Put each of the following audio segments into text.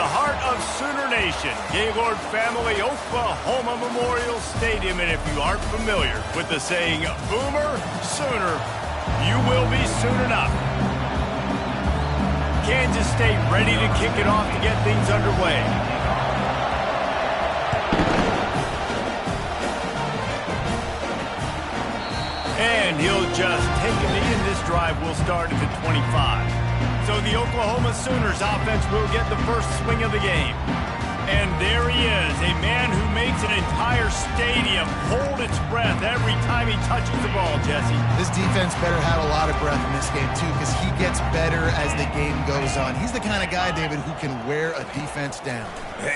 the heart of Sooner Nation, Gaylord Family Oklahoma Memorial Stadium. And if you aren't familiar with the saying, Boomer Sooner, you will be soon enough. Kansas State ready to kick it off to get things underway. And he'll just take a knee, and this drive will start at the 25. So the Oklahoma Sooners offense will get the first swing of the game. And there he is, a man who makes an entire stadium hold its breath every time he touches the ball, Jesse. This defense better have a lot of breath in this game, too, because he gets better as the game goes on. He's the kind of guy, David, who can wear a defense down.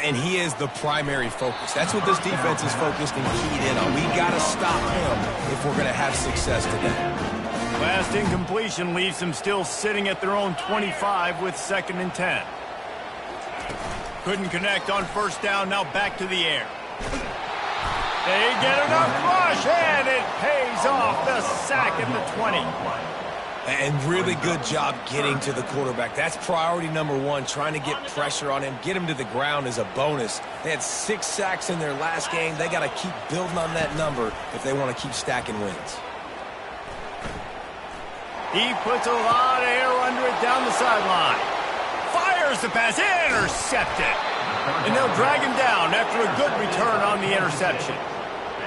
And he is the primary focus. That's what this defense is focused and keyed in on. We got to stop him if we're going to have success today. Last incompletion leaves them still sitting at their own 25 with 2nd and 10. Couldn't connect on first down, now back to the air. They get enough rush, and it pays off. The sack at the 20. And really good job getting to the quarterback. That's priority number one, trying to get pressure on him. Get him to the ground is a bonus. They had 6 sacks in their last game. They got to keep building on that number if they want to keep stacking wins. He puts a lot of air under it down the sideline. Fires the pass, intercepted. And they'll drag him down after a good return on the interception.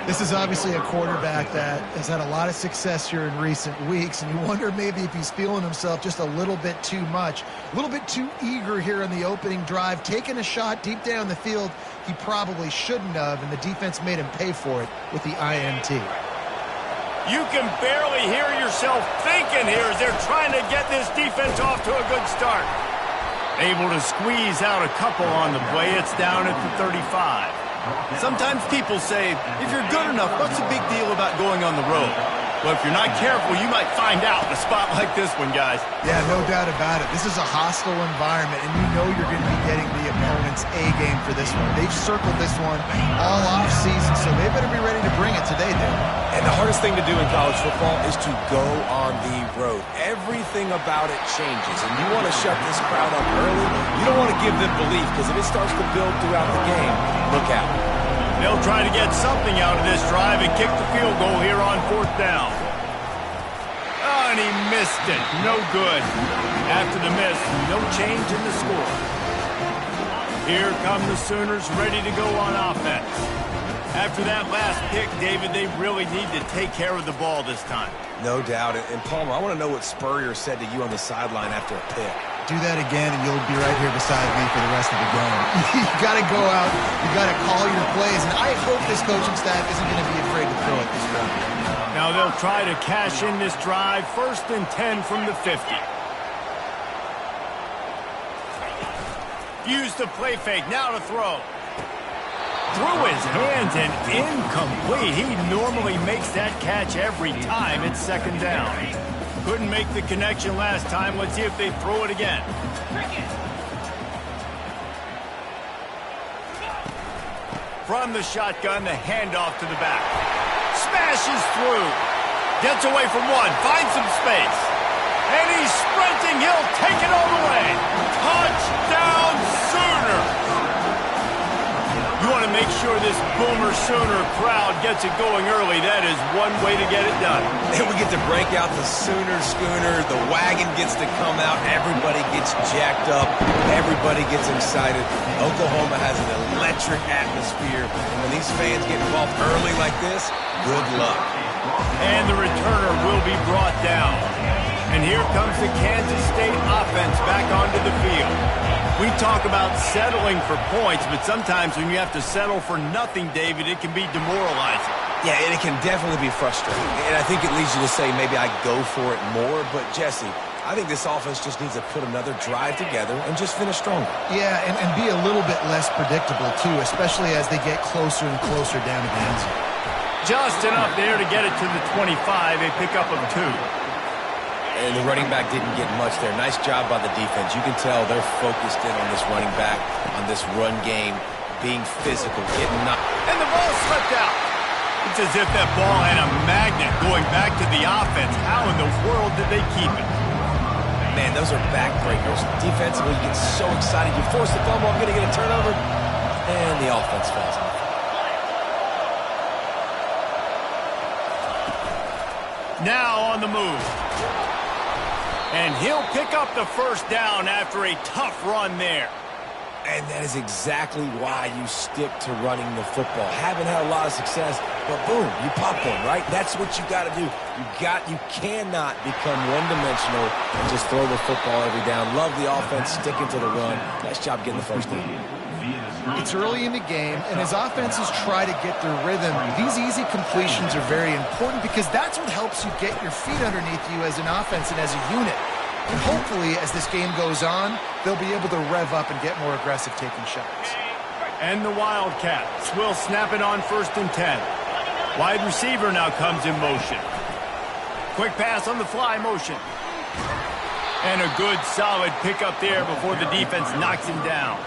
This is obviously a quarterback that has had a lot of success here in recent weeks, and you wonder maybe if he's feeling himself just a little bit too much, a little bit too eager here in the opening drive, taking a shot deep down the field he probably shouldn't have, and the defense made him pay for it with the INT. You can barely hear yourself thinking here as they're trying to get this defense off to a good start. Able to squeeze out a couple on the play. It's down at the 35. Sometimes people say, if you're good enough, what's the big deal about going on the road? Well, if you're not careful, you might find out in a spot like this one, guys. Yeah, no doubt about it. This is a hostile environment, and you know you're going to be getting the opponent's A-game for this one. They've circled this one all off-season, so they better be ready to bring it today, dude. And the hardest thing to do in college football is to go on the road. Everything about it changes, and you want to shut this crowd up early. You don't want to give them belief, because if it starts to build throughout the game, look out. They'll try to get something out of this drive and kick the field goal here on 4th down. Oh, and he missed it. No good. After the miss, no change in the score. Here come the Sooners ready to go on offense. After that last pick, David, they really need to take care of the ball this time. No doubt. And Palmer, I want to know what Spurrier said to you on the sideline after a pick. Do that again, and you'll be right here beside me for the rest of the game. You got to go out. You got to call your plays, and I hope this coaching staff isn't going to be afraid to throw it this time. Now they'll try to cash in this drive. 1st and 10 from the 50. Use the play fake. Now to throw. Through his hands and incomplete. He normally makes that catch every time. It's 2nd down. Couldn't make the connection last time. Let's see if they throw it again. From the shotgun, the handoff to the back. Smashes through. Gets away from one. Finds some space. And he's sprinting. He'll take it all the way. Touchdown, Sooner. You want to make sure this Boomer Sooner crowd gets it going early. That is one way to get it done. And we get to break out the Sooner schooner. The wagon gets to come out. Everybody gets jacked up. Everybody gets excited. Oklahoma has an electric atmosphere. And when these fans get involved early like this, good luck. And the returner will be brought down. And here comes the Kansas State offense back onto the field. We talk about settling for points, but sometimes when you have to settle for nothing, David, it can be demoralizing. Yeah, and it can definitely be frustrating. And I think it leads you to say maybe I go for it more. But, Jesse, I think this offense just needs to put another drive together and just finish stronger. Yeah, and be a little bit less predictable, too, especially as they get closer and closer down to the end zone. Just enough there to get it to the 25, a pickup of 2. And the running back didn't get much there. Nice job by the defense. You can tell they're focused in on this running back, on this run game, being physical, getting knocked. And the ball slipped out. It's as if that ball had a magnet going back to the offense. How in the world did they keep it? Man, those are backbreakers. Defensively, you get so excited. You force the fumble, I'm going to get a turnover, and the offense falls off. Now on the move. And he'll pick up the first down after a tough run there. And that is exactly why you stick to running the football. Haven't had a lot of success, but boom, you pop one, right? That's what you got to do. You cannot become one-dimensional and just throw the football every down. Love the offense, sticking to the run. Nice job getting the first down. It's early in the game, and as offenses try to get their rhythm, these easy completions are very important because that's what helps you get your feet underneath you as an offense and as a unit. And hopefully, as this game goes on, they'll be able to rev up and get more aggressive taking shots. And the Wildcats will snap it on 1st and 10. Wide receiver now comes in motion. Quick pass on the fly motion. And a good solid pickup there before the defense knocks him down.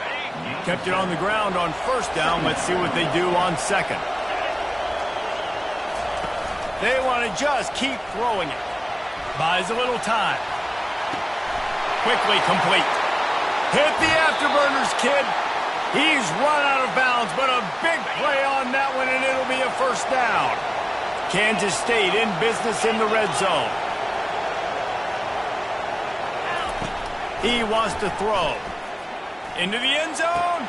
Kept it on the ground on 1st down. Let's see what they do on 2nd. They want to just keep throwing it. Buys a little time. Quickly complete. Hit the afterburners, kid. He's run out of bounds, but a big play on that one, and it'll be a 1st down. Kansas State in business in the red zone. He wants to throw. Into the end zone.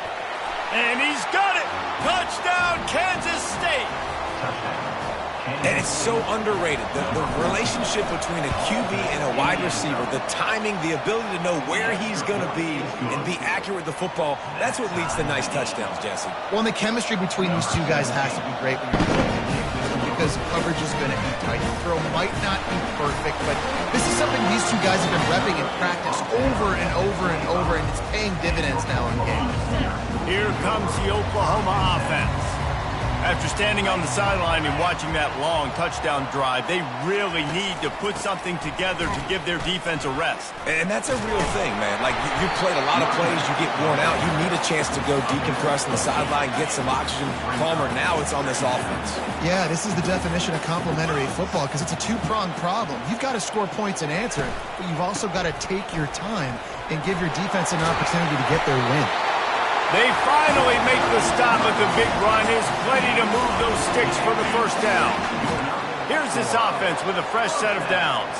And he's got it. Touchdown, Kansas State. And it's so underrated. The relationship between a QB and a wide receiver, the timing, the ability to know where he's going to be and be accurate with the football, that's what leads to nice touchdowns, Jesse. Well, and the chemistry between these two guys has to be great when you're throwing the game because coverage is going to be tight. The throw might not be perfect, but this is something these two guys have been repping in practice over and over and over, and it's paying dividends now in game. Here comes the Oklahoma offense. After standing on the sideline and watching that long touchdown drive, they really need to put something together to give their defense a rest. And that's a real thing, man. Like, you played a lot of plays, you get worn out. You need a chance to go decompress on the sideline, get some oxygen. Palmer, now it's on this offense. Yeah, this is the definition of complementary football because it's a two-pronged problem. You've got to score points and answer, but you've also got to take your time and give your defense an opportunity to get their win. They finally make the stop at the big run. Is plenty to move those sticks for the 1st down. Here's this offense with a fresh set of downs.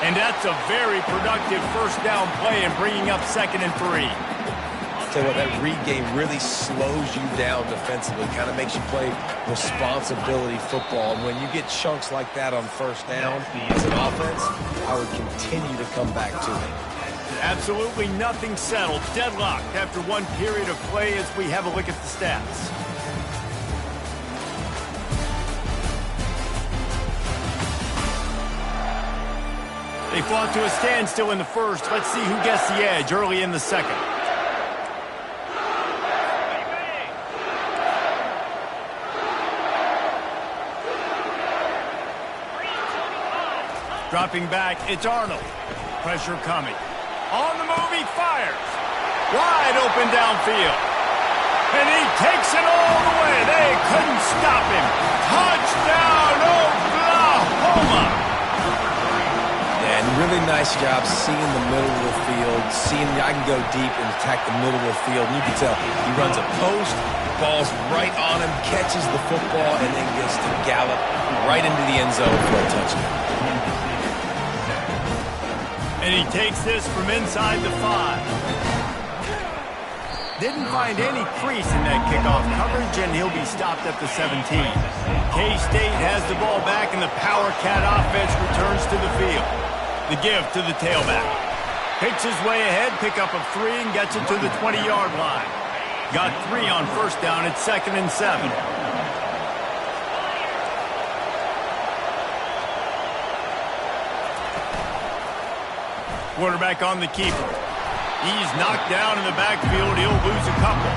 And that's a very productive 1st down play and bringing up 2nd and 3. Tell you what, that read game really slows you down defensively, kind of makes you play responsibility football. And when you get chunks like that on 1st down as an offense, I would continue to come back to it. Absolutely nothing settled. Deadlocked after one period of play as we have a look at the stats. They fought to a standstill in the 1st. Let's see who gets the edge early in the 2nd. Dropping back, it's Arnold. Pressure coming. On the move, he fires. Wide open downfield. And he takes it all the way. They couldn't stop him. Touchdown, Oklahoma! Yeah, and really nice job seeing the middle of the field, seeing I can go deep and attack the middle of the field. And you can tell he runs a post, ball's right on him, catches the football, and then gets to gallop right into the end zone for a touchdown. And he takes this from inside the 5. Didn't find any crease in that kickoff coverage, and he'll be stopped at the 17. K-State has the ball back, and the Power Cat offense returns to the field. The give to the tailback. Picks his way ahead, pickup of 3, and gets it to the 20-yard line. Got 3 on 1st down at 2nd and 7. Quarterback on the keeper. He's knocked down in the backfield. He'll lose a couple.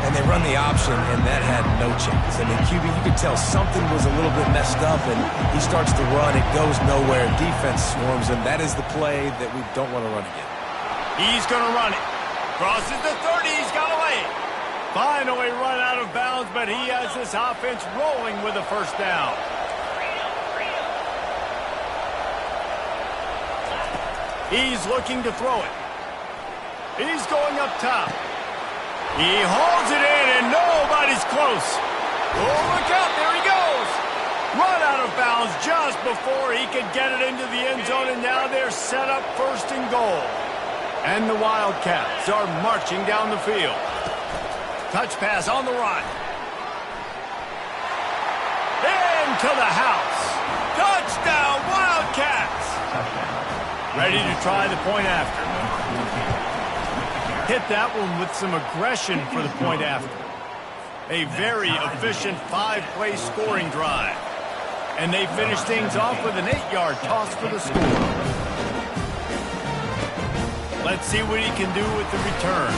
And they run the option, and that had no chance. I mean, QB, you could tell something was a little bit messed up, and he starts to run. It goes nowhere. Defense swarms him. That is the play that we don't want to run again. He's going to run it. Crosses the 30. He's got a lane. Finally run out of bounds, but he has this offense rolling with a first down. He's looking to throw it. He's going up top. He holds it in, and nobody's close. Oh, look out, there he goes. Run out of bounds just before he could get it into the end zone, and now they're set up first and goal. And the Wildcats are marching down the field. Touch pass on the run. Into the house. Touchdown, Wildcats. Ready to try the point after. Hit that one with some aggression for the point after. A very efficient 5-play scoring drive. And they finish things off with an 8-yard toss for the score. Let's see what he can do with the return.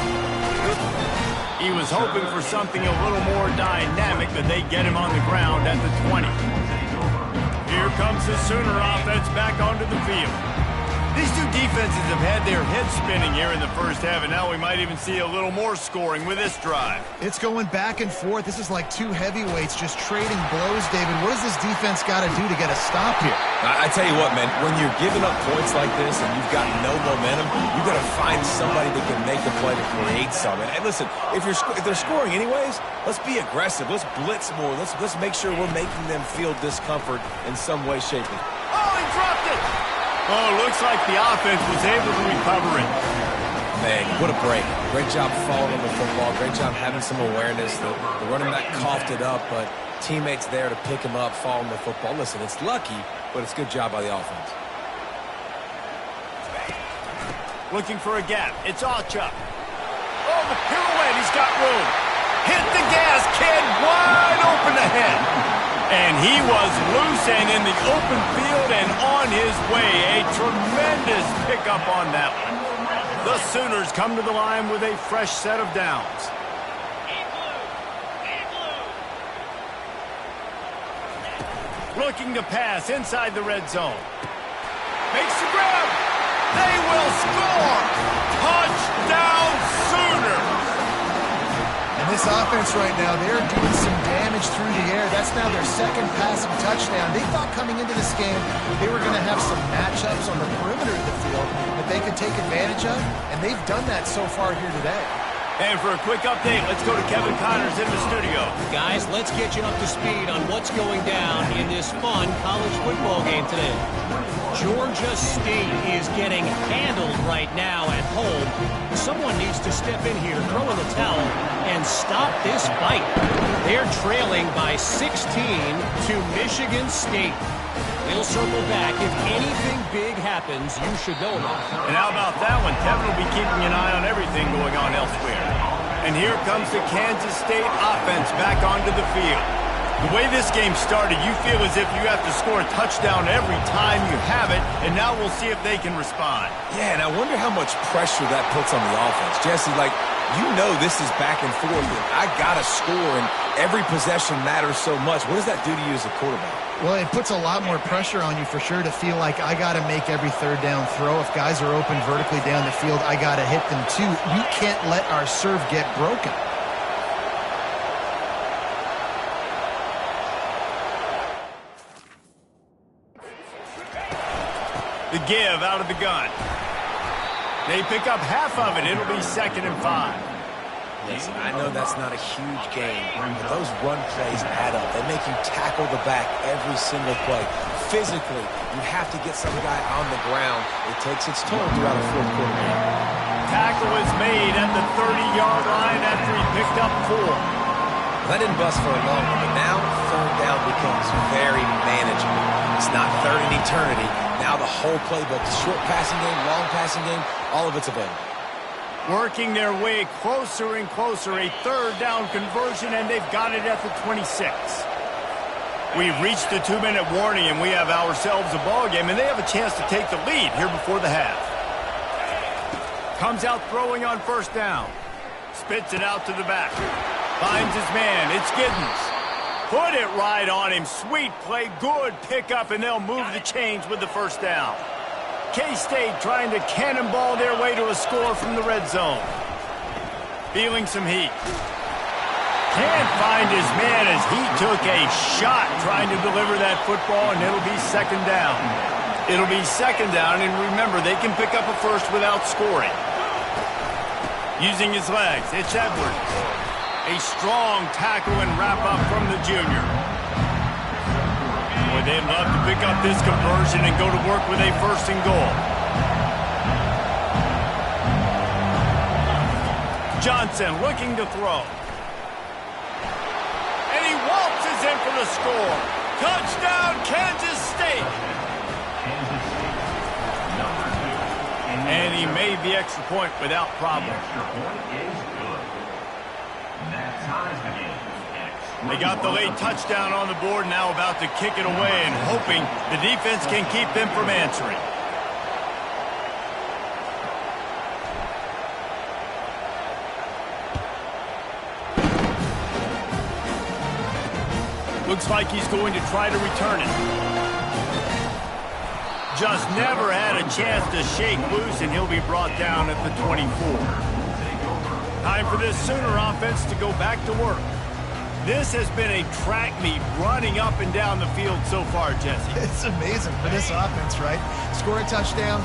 He was hoping for something a little more dynamic, but they get him on the ground at the 20. Here comes the Sooner offense back onto the field. These two defenses have had their heads spinning here in the first half, and now we might even see a little more scoring with this drive. It's going back and forth. This is like two heavyweights just trading blows, David. What does this defense got to do to get a stop here? I tell you what, man, when you're giving up points like this and you've got no momentum, you've got to find somebody that can make a play to create something. And listen, if they're scoring anyways, let's be aggressive. Let's blitz more. Let's make sure we're making them feel discomfort in some way, shape, or form. Oh, he dropped it! Oh, looks like the offense was able to recover it. Man, what a break. Great job following the football. Great job having some awareness. The running back coughed it up, but teammates there to pick him up, following the football. Listen, it's lucky, but it's a good job by the offense. Looking for a gap. It's Ncaa. Oh, the pirouette. He's got room. Hit the gas, kid. Wide open ahead. And he was loose and in the open field and on his way. A tremendous pickup on that one. The Sooners come to the line with a fresh set of downs. Looking to pass inside the red zone. Makes the grab. They will score. Touchdown, Sooners. And this offense right now, they're doing some damage through the air. That's now their second passing touchdown. They thought coming into this game they were going to have some matchups on the perimeter of the field that they could take advantage of, and they've done that so far here today. And for a quick update, let's go to Kevin Connors in the studio. Guys, let's get you up to speed on what's going down in this fun college football game today. Georgia State is getting handled right now at home. Someone needs to step in here, throw in the towel, and stop this fight. They're trailing by 16 to Michigan State. We'll circle back. If anything big happens, you should know about it. And how about that one? Kevin will be keeping an eye on everything going on elsewhere. And here comes the Kansas State offense back onto the field. The way this game started, you feel as if you have to score a touchdown every time you have it, and now we'll see if they can respond. Yeah, and I wonder how much pressure that puts on the offense. Jesse, like, you know this is back and forth, and I got to score, and every possession matters so much. What does that do to you as a quarterback? Well, it puts a lot more pressure on you for sure to feel like I got to make every third down throw. If guys are open vertically down the field, I got to hit them too. We can't let our serve get broken. The give out of the gun. They pick up half of it. It'll be 2nd and 5. Listen, I know that's not a huge game, but those run plays add up. They make you tackle the back every single play. Physically, you have to get some guy on the ground. It takes its toll throughout a fourth quarter game. Tackle is made at the 30-yard line after he picked up 4. That didn't bust for a long one, but now third down becomes very manageable. It's not third in eternity. Now the whole playbook, short passing game, long passing game, all of it's available. Working their way closer and closer, a third down conversion, and they've got it at the 26. We've reached the 2-minute warning, and we have ourselves a ball game, and they have a chance to take the lead here before the half. Comes out throwing on first down. Spits it out to the back. Finds his man. It's Giddens. Put it right on him. Sweet play. Good pickup, and they'll move the chains with the first down. K-State trying to cannonball their way to a score from the red zone. Feeling some heat. Can't find his man as he took a shot trying to deliver that football, and it'll be second down. It'll be second down, and remember, they can pick up a first without scoring. Using his legs, it's Edwards. A strong tackle and wrap-up from the junior. Boy, they'd love to pick up this conversion and go to work with a first and goal. Johnson looking to throw. And he waltzes in for the score. Touchdown, Kansas State. And he made the extra point without problem. They got the late touchdown on the board, now about to kick it away and hoping the defense can keep them from answering. Looks like he's going to try to return it. Just never had a chance to shake loose, and he'll be brought down at the 24. Time for this Sooner offense to go back to work. This has been a track meet running up and down the field so far, Jesse. It's amazing for this offense, right? Score a touchdown.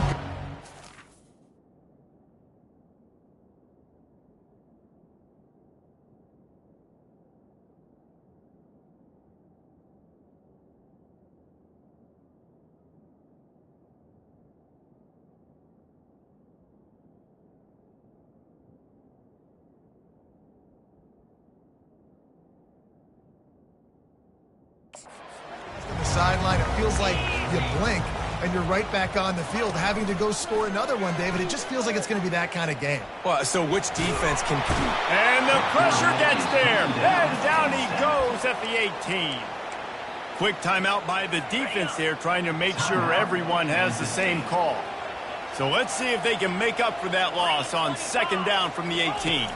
Sideline, it feels like you blink and you're right back on the field having to go score another one, David. It just feels like it's going to be that kind of game. Well, so which defense can compete? And the pressure gets there. And down he goes at the 18. Quick timeout by the defense there, trying to make sure everyone has the same call. So let's see if they can make up for that loss on second down from the 18.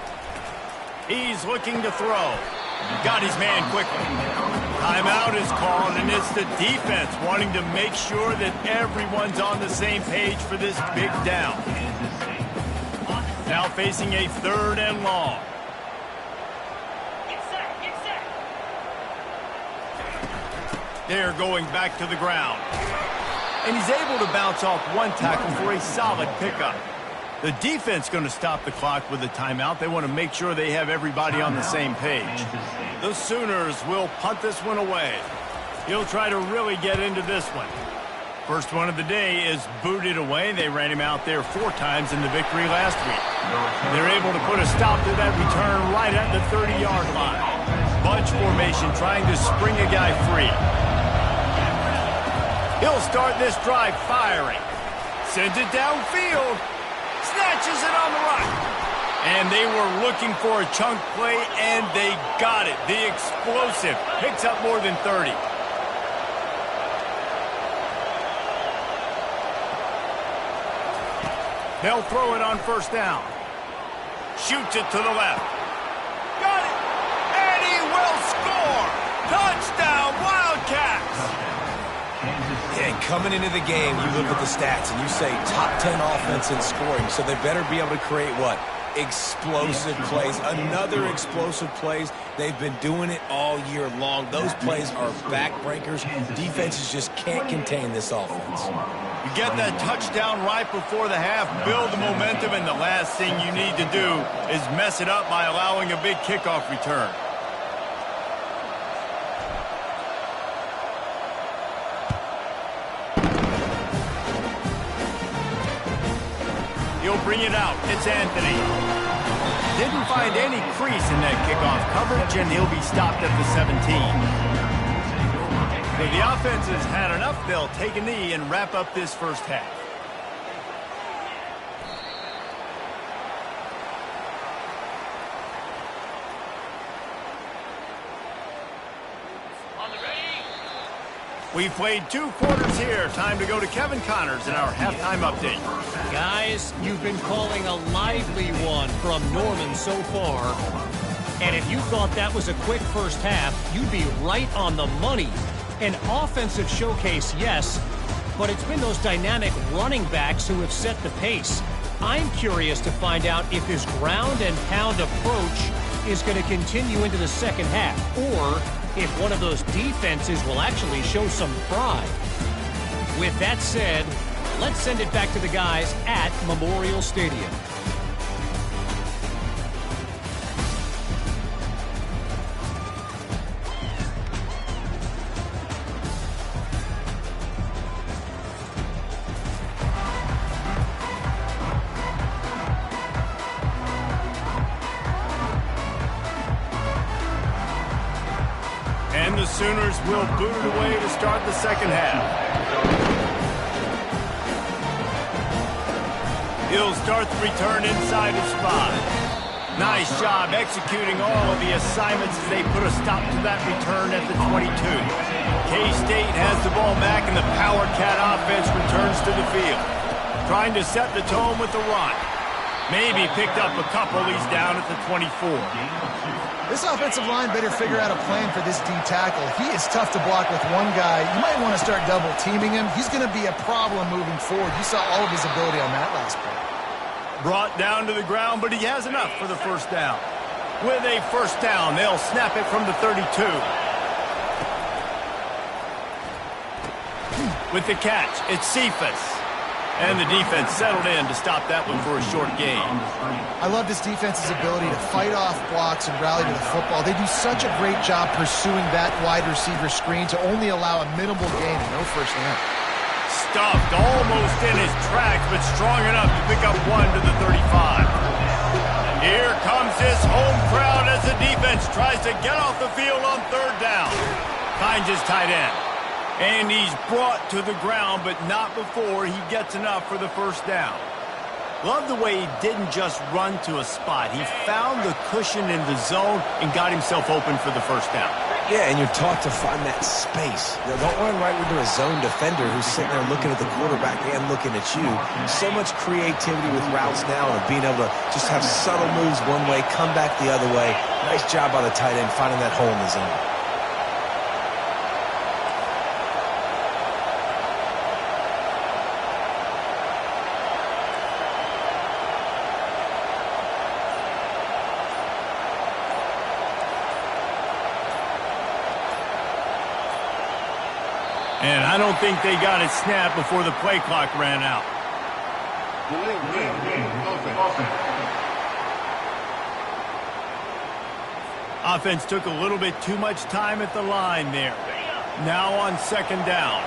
He's looking to throw. Got his man quickly. Timeout is called, and it's the defense wanting to make sure that everyone's on the same page for this big down. Now facing a third and long. They're going back to the ground. And he's able to bounce off one tackle for a solid pickup. The defense going to stop the clock with a timeout. They want to make sure they have everybody on the same page. The Sooners will punt this one away. He'll try to really get into this one. First one of the day is booted away. They ran him out there 4 times in the victory last week. They're able to put a stop to that return right at the 30-yard line. Bunch formation trying to spring a guy free. He'll start this drive firing. Sends it downfield. Snatches it on the run. And they were looking for a chunk play, and they got it. The explosive picks up more than 30. They'll throw it on first down. Shoots it to the left. Got it. And he will score. Touchdown, Wildcats. And coming into the game, you look at the stats and you say top 10 offense in scoring, so they better be able to create what? Explosive plays. Another explosive plays. They've been doing it all year long. Those plays are backbreakers. Defenses just can't contain this offense. You get that touchdown right before the half, build the momentum, and the last thing you need to do is mess it up by allowing a big kickoff return. He'll bring it out. It's Anthony. Didn't find any crease in that kickoff coverage, and he'll be stopped at the 17. So the offense has had enough. They'll take a knee and wrap up this first half. We've played 2 quarters here. Time to go to Kevin Connors in our halftime update. Guys, you've been calling a lively one from Norman so far. And if you thought that was a quick first half, you'd be right on the money. An offensive showcase, yes, but it's been those dynamic running backs who have set the pace. I'm curious to find out if his ground and pound approach is going to continue into the second half, or if one of those defenses will actually show some pride. With that said, let's send it back to the guys at Memorial Stadium. And the Sooners will boot it away to start the second half. He'll start the return inside his 5. Nice job executing all of the assignments as they put a stop to that return at the 22. K-State has the ball back and the Power Cat offense returns to the field. Trying to set the tone with the run. Maybe picked up a couple. He's down at the 24. This offensive line better figure out a plan for this D tackle. He is tough to block with one guy. You might want to start double teaming him. He's going to be a problem moving forward. You saw all of his ability on that last play. Brought down to the ground, but he has enough for the first down. With a first down, they'll snap it from the 32. With the catch, it's Cephas. And the defense settled in to stop that one for a short gain. I love this defense's ability to fight off blocks and rally to the football. They do such a great job pursuing that wide receiver screen to only allow a minimal gain and no first down. Stuffed almost in his tracks, but strong enough to pick up one to the 35. Here comes this home crowd as the defense tries to get off the field on third down. Finds his tight end. And he's brought to the ground, but not before he gets enough for the first down. Love the way he didn't just run to a spot. He found the cushion in the zone and got himself open for the first down. Yeah, and you're taught to find that space. You know, don't run right into a zone defender who's sitting there looking at the quarterback and looking at you. So much creativity with routes now and being able to just have subtle moves one way, come back the other way. Nice job by the tight end finding that hole in the zone. And I don't think they got it snapped before the play clock ran out. Offense took a little bit too much time at the line there. Now on second down.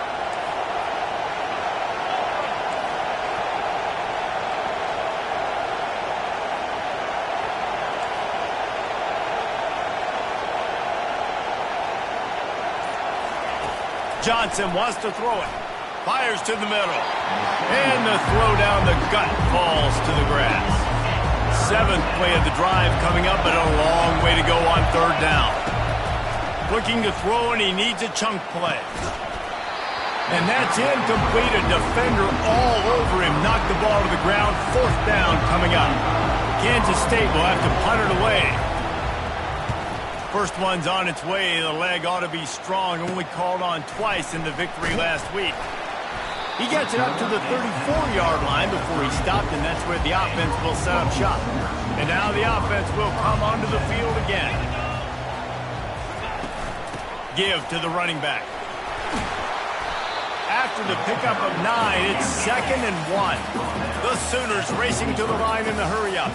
Johnson wants to throw it. Fires to the middle. And the throw down the gut falls to the grass. 7th play of the drive coming up, but a long way to go on third down. Looking to throw, and he needs a chunk play. And that's incomplete. A defender all over him. Knocked the ball to the ground. 4th down coming up. Kansas State will have to punt it away. First one's on its way. The leg ought to be strong. Only called on twice in the victory last week. He gets it up to the 34-yard line before he stopped, and that's where the offense will set up shop. And now the offense will come onto the field again. Give to the running back. After the pickup of 9, it's 2nd and 1. The Sooners racing to the line in the hurry-up.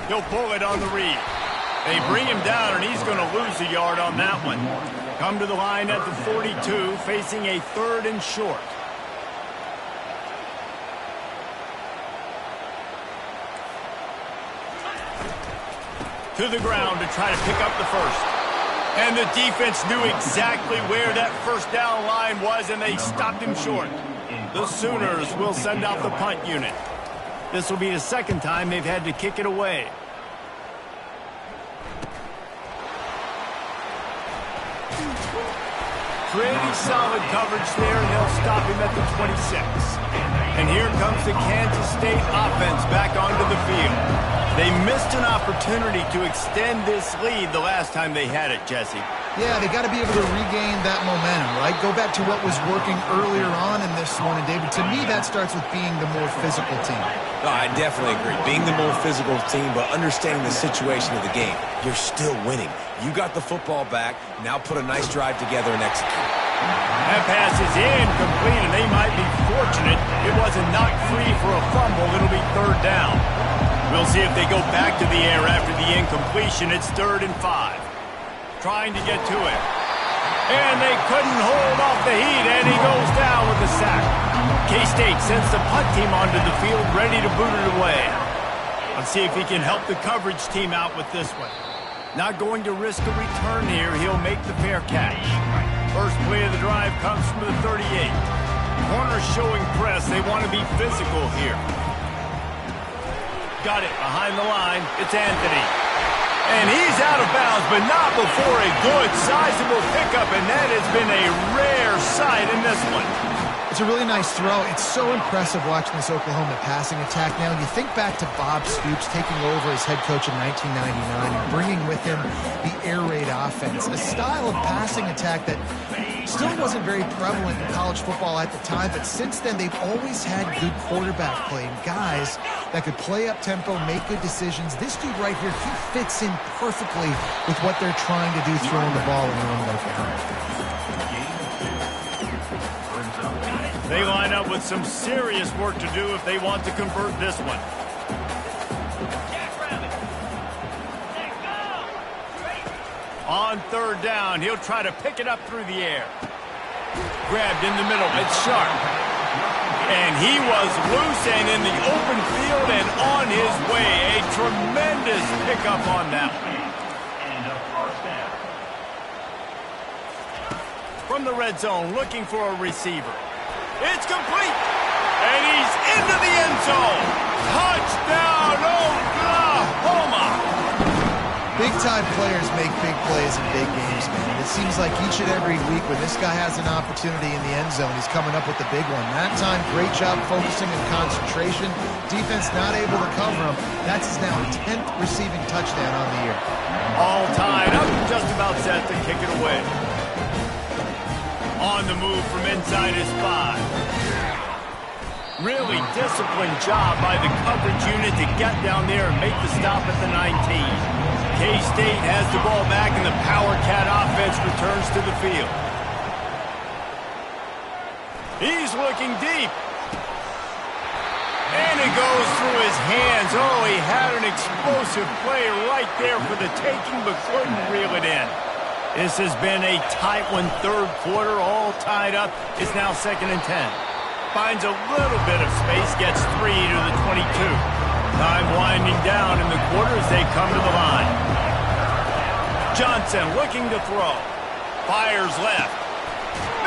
He'll pull it on the read. They bring him down, and he's going to lose a yard on that one. Come to the line at the 42, facing a 3rd and short. To the ground to try to pick up the first. And the defense knew exactly where that first down line was, and they stopped him short. The Sooners will send out the punt unit. This will be the second time they've had to kick it away. Pretty solid coverage there, and they'll stop him at the 26. And here comes the Kansas State offense back onto the field. They missed an opportunity to extend this lead the last time they had it, Jesse. Yeah, they got to be able to regain that momentum, right? Go back to what was working earlier on in this one. And, David, to me, that starts with being the more physical team. No, I definitely agree. Being the more physical team, but understanding the situation of the game. You're still winning. You got the football back. Now put a nice drive together and execute. That pass is incomplete, and they might be fortunate it wasn't knocked free for a fumble. It'll be 3rd down. We'll see if they go back to the air after the incompletion. It's 3rd and 5. Trying to get to it. And they couldn't hold off the heat, and he goes down with a sack. K-State sends the punt team onto the field, ready to boot it away. Let's see if he can help the coverage team out with this one. Not going to risk a return here. He'll make the fair catch. First play of the drive comes from the 38. Corners showing press. They want to be physical here. Got it behind the line. It's Anthony. And he's out of bounds, but not before a good, sizable pickup, and that has been a rare sight in this one. It's a really nice throw. It's so impressive watching this Oklahoma passing attack now. You think back to Bob Stoops taking over as head coach in 1999 and bringing with him the air raid offense, a style of passing attack that still wasn't very prevalent in college football at the time, but since then they've always had good quarterback play and guys that could play up tempo, make good decisions. This dude right here, he fits in perfectly with what they're trying to do, throwing the ball around Oklahoma. They line up with some serious work to do if they want to convert this one. On 3rd down, he'll try to pick it up through the air. Grabbed in the middle. It's Sharp. And he was loose and in the open field and on his way. A tremendous pickup on that one. From the red zone, looking for a receiver. It's complete. And he's into the end zone. Touchdown, Oklahoma. Big-time players make big plays in big games, man. It seems like each and every week when this guy has an opportunity in the end zone, he's coming up with the big one. That time, great job focusing and concentration. Defense not able to cover him. That's his now 10th receiving touchdown on the year. All tied up, just about set to kick it away. On the move from inside his 5. Really disciplined job by the coverage unit to get down there and make the stop at the 19. K-State has the ball back and the Power Cat offense returns to the field. He's looking deep. And it goes through his hands. Oh, he had an explosive play right there for the taking, but couldn't reel it in. This has been a tight one, 3rd quarter, all tied up. It's now 2nd and 10. Finds a little bit of space, gets 3 to the 22. Time winding down in the quarter as they come to the line. Johnson looking to throw. Fires left.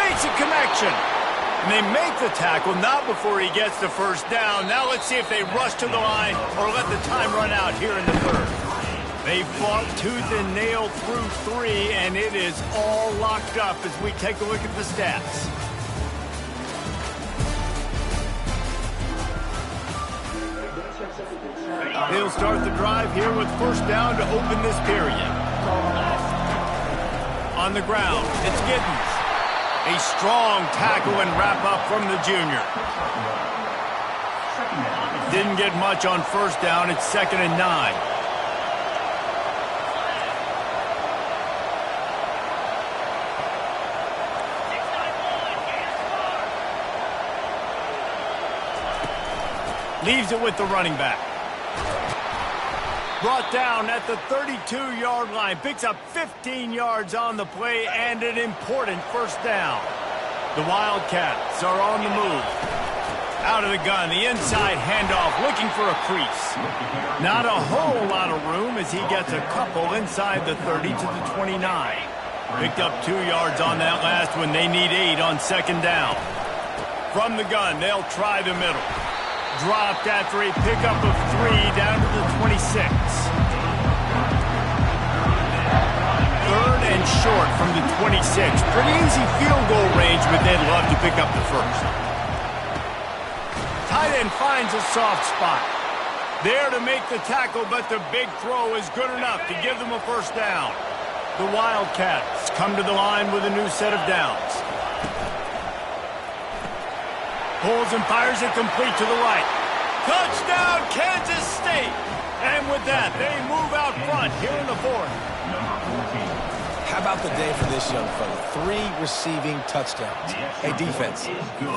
Makes a connection. And they make the tackle, not before he gets the 1st down. Now let's see if they rush to the line or let the time run out here in the 3rd. They fought tooth and nail through 3, and it is all locked up as we take a look at the stats. They'll start the drive here with 1st down to open this period. On the ground, it's Giddens. A strong tackle and wrap up from the junior. Didn't get much on 1st down. It's 2nd and 9. Leaves it with the running back. Brought down at the 32-yard line. Picks up 15 yards on the play and an important 1st down. The Wildcats are on the move. Out of the gun, the inside handoff, looking for a crease. Not a whole lot of room as he gets a couple inside the 30 to the 29. Picked up 2 yards on that last one. They need 8 on 2nd down. From the gun, they'll try the middle. Dropped after a pickup of 3 down to the 26. 3rd and short from the 26. Pretty easy field goal range, but they'd love to pick up the 1st. Tight end finds a soft spot. There to make the tackle, but the big throw is good enough to give them a 1st down. The Wildcats come to the line with a new set of downs. Pulls and fires it complete to the right. Touchdown, Kansas State! And with that, they move out front here in the fourth. How about the day for this young fella? 3 receiving touchdowns. Hey, defense,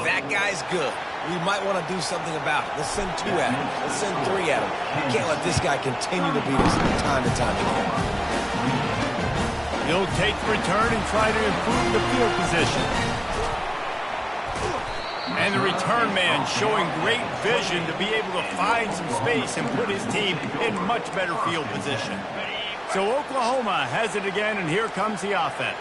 that guy's good. We might want to do something about it. Let's send 2 at him. Let's send 3 at him. We can't let this guy continue to beat us time to time again. He'll take the return and try to improve the field position. And the return man showing great vision to be able to find some space and put his team in much better field position. So Oklahoma has it again, and here comes the offense.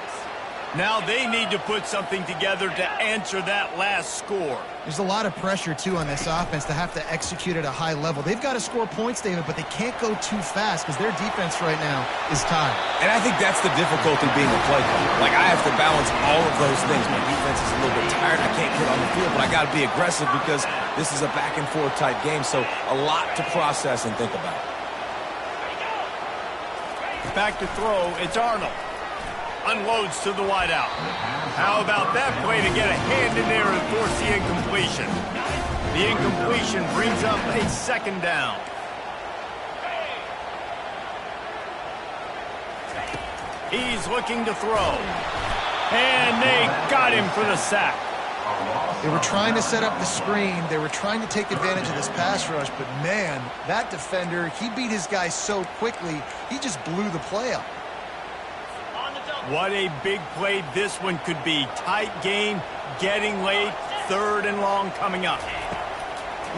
Now they need to put something together to answer that last score. There's a lot of pressure, too, on this offense to have to execute at a high level. They've got to score points, David, but they can't go too fast because their defense right now is tired. And I think that's the difficulty being a play caller. Like, I have to balance all of those things. My defense is a little bit tired. I can't get on the field, but I got to be aggressive because this is a back-and-forth type game, so a lot to process and think about. Back to throw, it's Arnold. Unloads to the wideout. How about that play to get a hand in there and force the incompletion? The incompletion brings up a second down. He's looking to throw. And they got him for the sack. They were trying to set up the screen. They were trying to take advantage of this pass rush, but man, that defender, he beat his guy so quickly, he just blew the play up. What a big play this one could be. Tight game, getting late, 3rd and long coming up.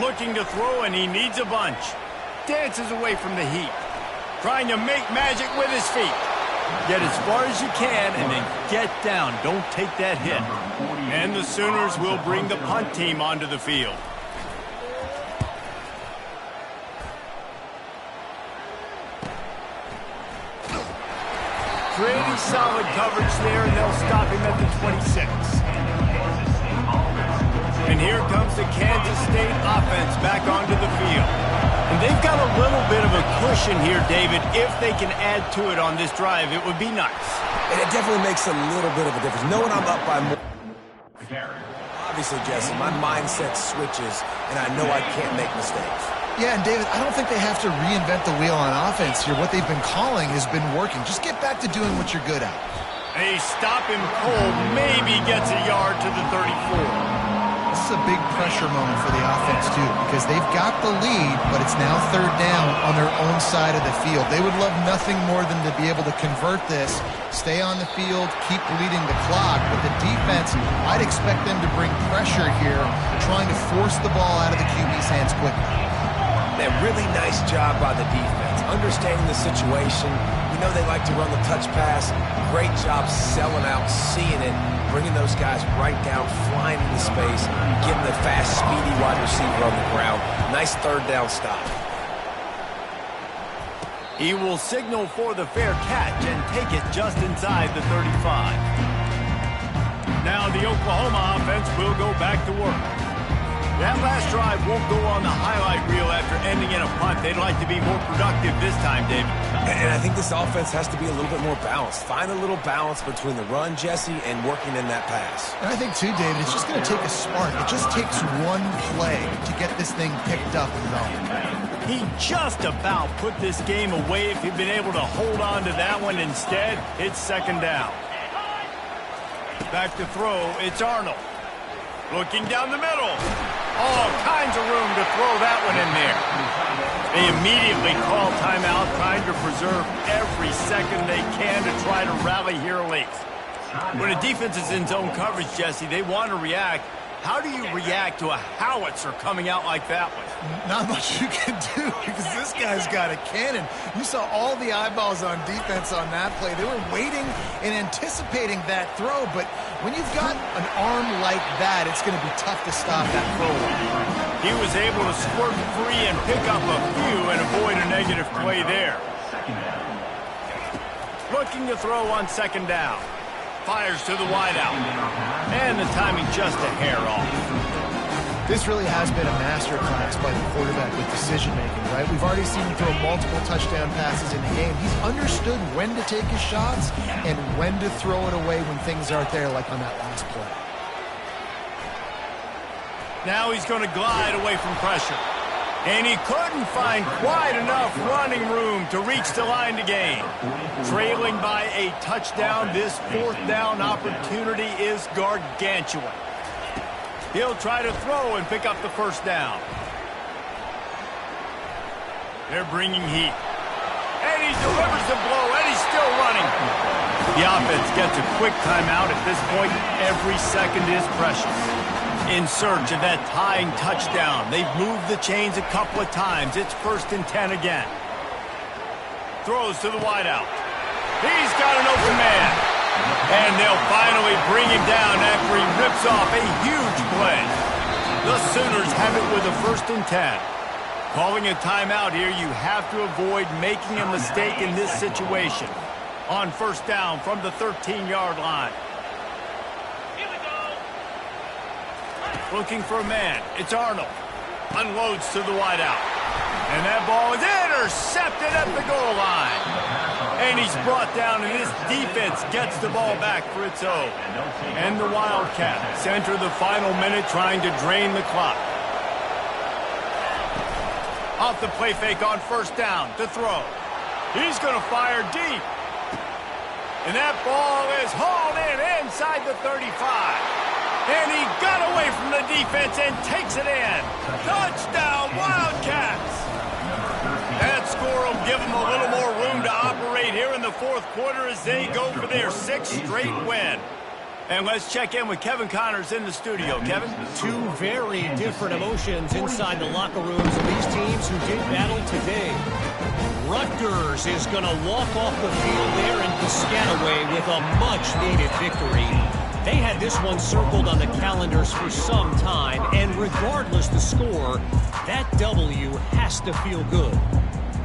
Looking to throw, and he needs a bunch. Dances away from the heat. Trying to make magic with his feet. Get as far as you can and then get down. Don't take that hit. And the Sooners will bring the punt team onto the field. Pretty solid coverage there, and they'll stop him at the 26. And here comes the Kansas State offense back onto the field. And they've got a little bit of a cushion here, David. If they can add to it on this drive, it would be nice. And it definitely makes a little bit of a difference. Knowing I'm up by more. Obviously, Jesse, my mindset switches, and I know I can't make mistakes. Yeah, and David, I don't think they have to reinvent the wheel on offense here. What they've been calling has been working. Just get back to doing what you're good at. They stop him cold, maybe gets a yard to the 34. This is a big pressure moment for the offense, too, because they've got the lead, but it's now 3rd down on their own side of the field. They would love nothing more than to be able to convert this, stay on the field, keep bleeding the clock. But the defense, I'd expect them to bring pressure here, trying to force the ball out of the QB's hands quickly. Man, really nice job by the defense. Understanding the situation. You know they like to run the touch pass. Great job selling out, seeing it, bringing those guys right down, flying into space, getting the fast, speedy wide receiver on the ground. Nice 3rd down stop. He will signal for the fair catch and take it just inside the 35. Now the Oklahoma offense will go back to work. That last drive won't go on the highlight reel after ending in a punt. They'd like to be more productive this time, David. And I think this offense has to be a little bit more balanced. Find a little balance between the run, Jesse, and working in that pass. And I think, too, David, it's just going to take a spark. It just takes one play to get this thing picked up and going. He just about put this game away if he'd been able to hold on to that one. Instead, it's 2nd down. Back to throw, it's Arnold. Looking down the middle. All kinds of room to throw that one in there. They immediately call timeout, trying to preserve every second they can to try to rally here late. When a defense is in zone coverage, Jesse, they want to react. How do you react to a howitzer coming out like that one? Not much you can do because this guy's got a cannon. You saw all the eyeballs on defense on that play. They were waiting and anticipating that throw, but when you've got an arm like that, it's going to be tough to stop that throw. He was able to squirt free and pick up a few and avoid a negative play there. Looking to throw on 2nd down. Fires to the wideout. And the timing just a hair off. This really has been a masterclass by the quarterback with decision-making, right? We've already seen him throw multiple touchdown passes in the game. He's understood when to take his shots and when to throw it away when things aren't there, like on that last play. Now he's going to glide away from pressure. And he couldn't find quite enough running room to reach the line to gain. Trailing by a touchdown, this fourth down opportunity is gargantuan. He'll try to throw and pick up the first down. They're bringing heat. And he delivers the blow, and he's still running. The offense gets a quick timeout. At this point, every second is precious. In search of that tying touchdown. They've moved the chains a couple of times. It's 1st and 10 again. Throws to the wideout. He's got an open man. And they'll finally bring him down after he rips off a huge play. The Sooners have it with a 1st and 10. Calling a timeout here, you have to avoid making a mistake in this situation. On 1st down from the 13-yard line. Looking for a man. It's Arnold. Unloads to the wideout. And that ball is intercepted at the goal line. And he's brought down, and this defense gets the ball back for its own. And the Wildcats enter the final minute trying to drain the clock. Off the play fake on 1st down to throw. He's going to fire deep. And that ball is hauled in inside the 35. And he got away from the defense and takes it in. Touchdown, Wildcats! That score will give them a little more room to operate here in the 4th quarter as they go for their 6th straight win. And let's check in with Kevin Connors in the studio. Kevin? Two very different emotions inside the locker rooms of these teams who did battle today. Rutgers is going to walk off the field there in Piscataway with a much-needed victory. They had this one circled on the calendars for some time, and regardless the score, that W has to feel good.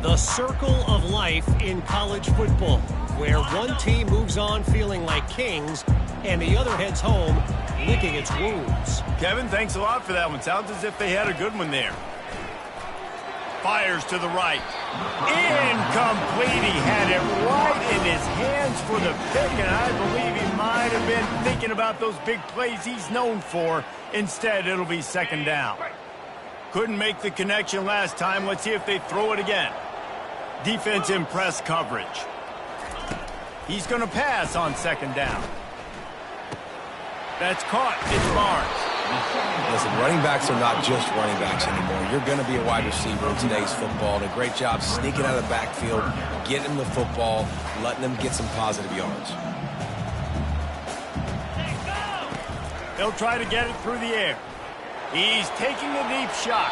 The circle of life in college football, where one team moves on feeling like kings, and the other heads home licking its wounds. Kevin, thanks a lot for that one. Sounds as if they had a good one there. Fires to the right. Incomplete. He had it right in his hands for the pick, and I believe he might have been thinking about those big plays he's known for. Instead, it'll be 2nd down. Couldn't make the connection last time. Let's see if they throw it again. Defense in press coverage. He's going to pass on 2nd down. That's caught. It's Barnes. Listen, running backs are not just running backs anymore. You're going to be a wide receiver in today's football. And a great job sneaking out of the backfield, getting them the football, letting them get some positive yards. They'll try to get it through the air. He's taking a deep shot.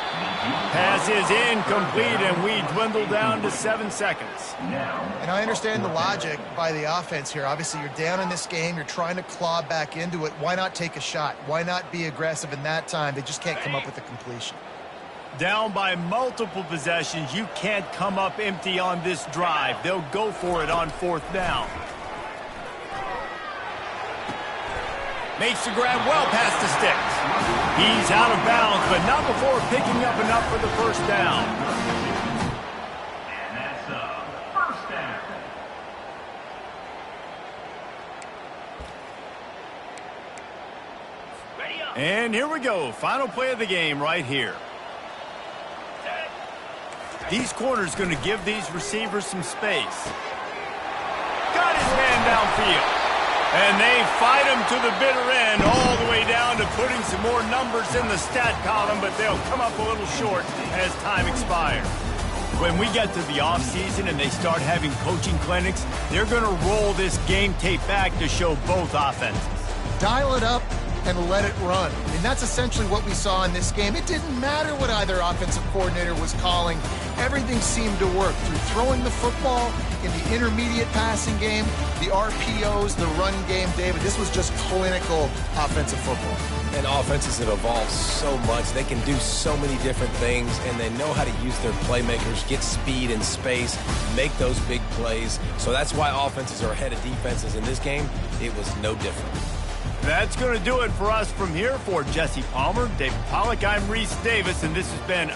Pass is incomplete, and we dwindle down to 7 seconds. And I understand the logic by the offense here. Obviously, you're down in this game. You're trying to claw back into it. Why not take a shot? Why not be aggressive in that time? They just can't come up with the completion. Down by multiple possessions, you can't come up empty on this drive. They'll go for it on 4th down. Makes the grab well past the sticks. He's out of bounds, but not before picking up enough for the 1st down. And that's a 1st down. And here we go. Final play of the game right here. These corners going to give these receivers some space. Got his man downfield. And they fight him to the bitter end, all the way down to putting some more numbers in the stat column, but they'll come up a little short as time expires. When we get to the offseason and they start having coaching clinics, they're going to roll this game tape back to show both offenses. Dial it up and let it run. I mean, that's essentially what we saw in this game. It didn't matter what either offensive coordinator was calling. Everything seemed to work through throwing the football in the intermediate passing game, the RPOs, the run game, David. This was just clinical offensive football. And offenses have evolved so much. They can do so many different things, and they know how to use their playmakers, get speed and space, make those big plays. So that's why offenses are ahead of defenses in this game. It was no different. That's going to do it for us from here. For Jesse Palmer, David Pollack, I'm Reese Davis, and this has been